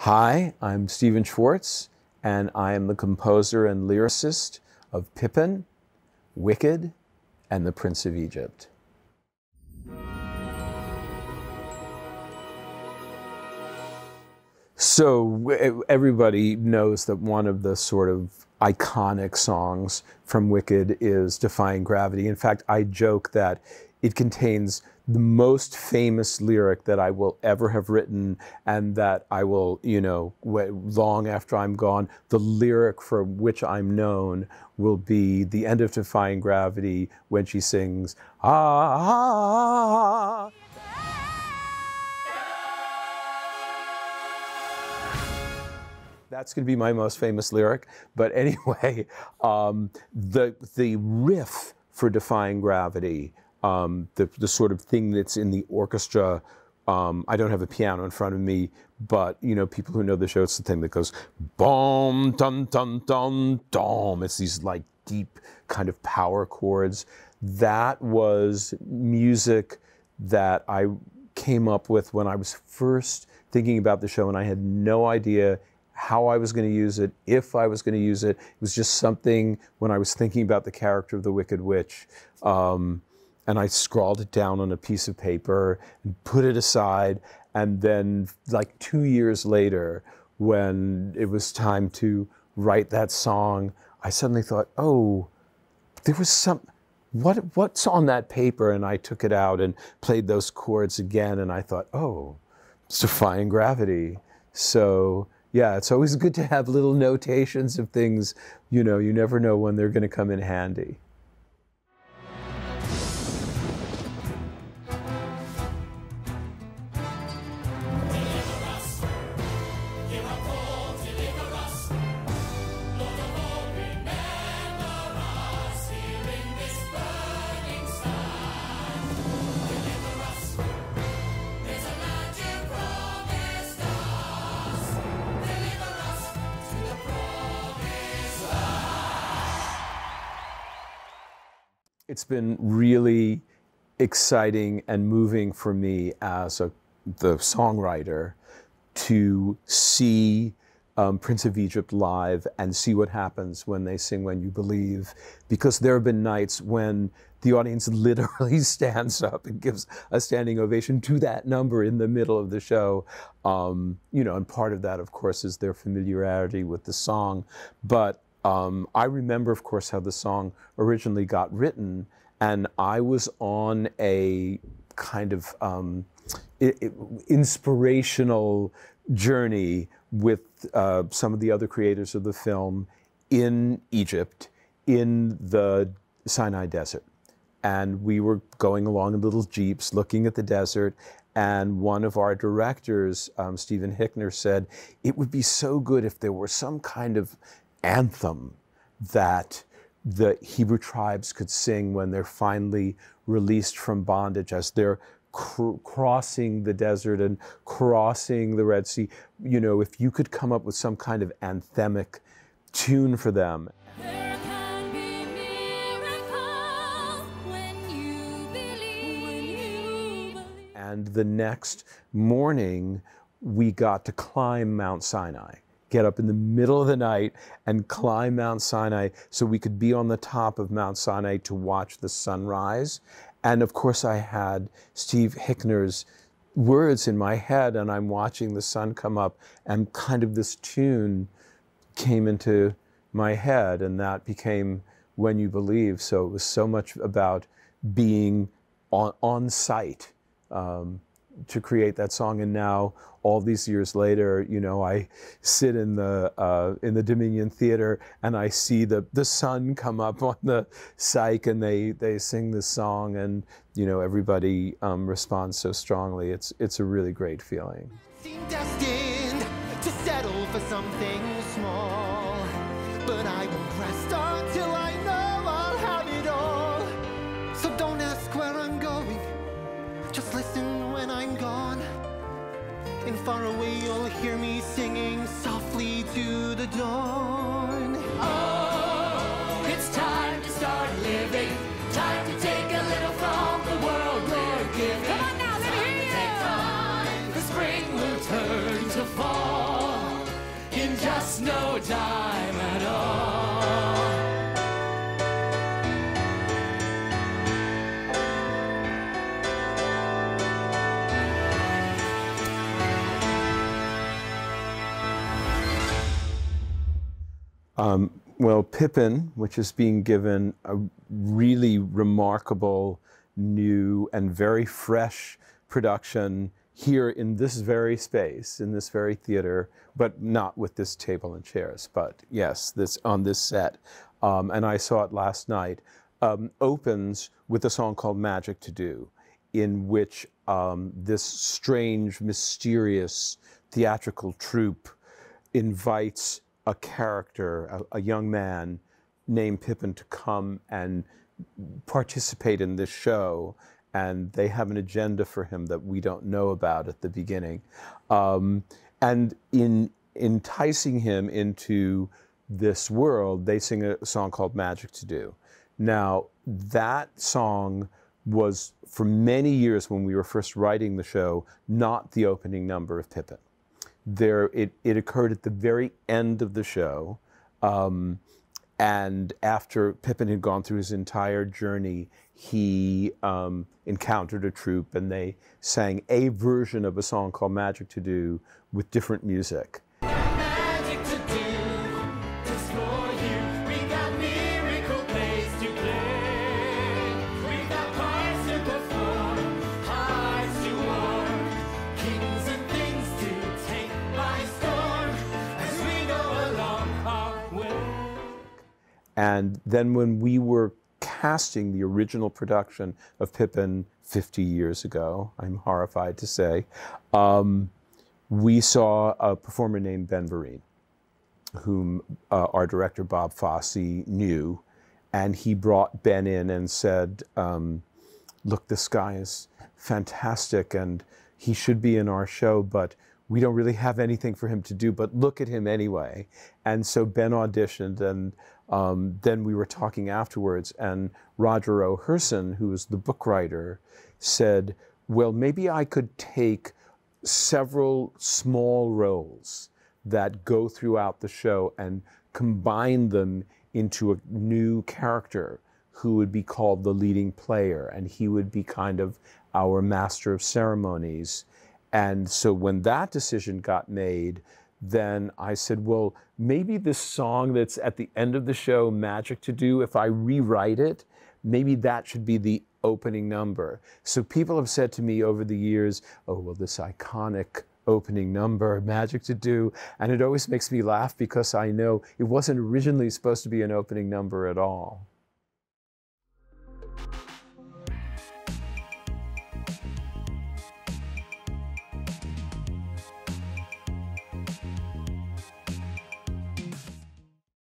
Hi, I'm Stephen Schwartz, and I am the composer and lyricist of Pippin, Wicked, and The Prince of Egypt. So everybody knows that one of the sort of iconic songs from Wicked is Defying Gravity. In fact, I joke that it contains the most famous lyric that I will ever have written, and that I will, long after I'm gone, the lyric for which I'm known will be the end of Defying Gravity when she sings, ah, ah, ah. That's going to be my most famous lyric. But anyway, the riff for Defying Gravity, the sort of thing that's in the orchestra. I don't have a piano in front of me, but people who know the show, it's the thing that goes boom, dum, dum, dum, dum. It's these like deep kind of power chords. That was music that I came up with when I was first thinking about the show, and I had no idea how I was going to use it, if I was going to use it. It was just something when I was thinking about the character of the Wicked Witch. And I scrawled it down on a piece of paper and put it aside. And then like 2 years later, when it was time to write that song, I suddenly thought, oh, there was what's on that paper? And I took it out and played those chords again. And I thought, oh, it's Defying Gravity. So yeah, it's always good to have little notations of things, you never know when they're going to come in handy. It's been really exciting and moving for me as the songwriter to see Prince of Egypt live and see what happens when they sing When You Believe, because there have been nights when the audience literally stands up and gives a standing ovation to that number in the middle of the show. And part of that, of course, is their familiarity with the song. But I remember, of course, how the song originally got written, and I was on a kind of inspirational journey with some of the other creators of the film in Egypt, in the Sinai Desert. And we were going along in little jeeps looking at the desert, and one of our directors, Stephen Schwartz, said, it would be so good if there were some kind of anthem that the Hebrew tribes could sing when they're finally released from bondage, as they're crossing the desert and crossing the Red Sea. If you could come up with some kind of anthemic tune for them. There can be miracles when you believe. And the next morning, we got to climb Mount Sinai. Get up in the middle of the night and climb Mount Sinai so we could be on the top of Mount Sinai to watch the sunrise. And of course I had Steve Schwartz's words in my head, and I'm watching the sun come up, and kind of this tune came into my head, and that became When You Believe. So it was so much about being on site to create that song. And now, all these years later, I sit in the Dominion Theater and I see the sun come up on the cyc, and they sing this song, and everybody responds so strongly. It's a really great feeling. Seem destined to settle for something small, but I won't rest until I know I'll have it all. So don't ask where I'm going, just listen when I'm gone. And far away you'll hear me singing softly to the dawn. Oh, it's time to start living. Time to take a little from the world we're giving. Come on now, let me hear you. Take time, the spring will turn to fall. Well, Pippin, which is being given a really remarkable, new, and very fresh production here in this very space, in this very theater, but not with this table and chairs, but yes, this on this set. And I saw it last night, opens with a song called Magic to Do, in which this strange, mysterious theatrical troupe invites a character, a young man named Pippin, to come and participate in this show. And they have an agenda for him that we don't know about at the beginning. And in enticing him into this world, they sing a song called Magic to Do. Now, that song was, for many years when we were first writing the show, not the opening number of Pippin. It occurred at the very end of the show, and after Pippin had gone through his entire journey, he encountered a troupe, and they sang a version of a song called Magic to Do with different music. Magic to do, just for you. We got miracle plays to play. We got parts to perform, hearts to warm, kings and things to take by storm as we go along our way. And then when we were casting the original production of Pippin 50 years ago, I'm horrified to say, we saw a performer named Ben Vereen, whom our director Bob Fosse knew, and he brought Ben in and said, look, this guy is fantastic and he should be in our show, but we don't really have anything for him to do, but look at him anyway. And so Ben auditioned, and then we were talking afterwards, and Roger O'Herson, who was the book writer, said, well, maybe I could take several small roles that go throughout the show and combine them into a new character who would be called the leading player, and he would be kind of our master of ceremonies. And so when that decision got made, then I said, well, maybe this song that's at the end of the show, Magic to Do, if I rewrite it, maybe that should be the opening number. So people have said to me over the years, oh, well, this iconic opening number, Magic to Do, and it always makes me laugh because I know it wasn't originally supposed to be an opening number at all.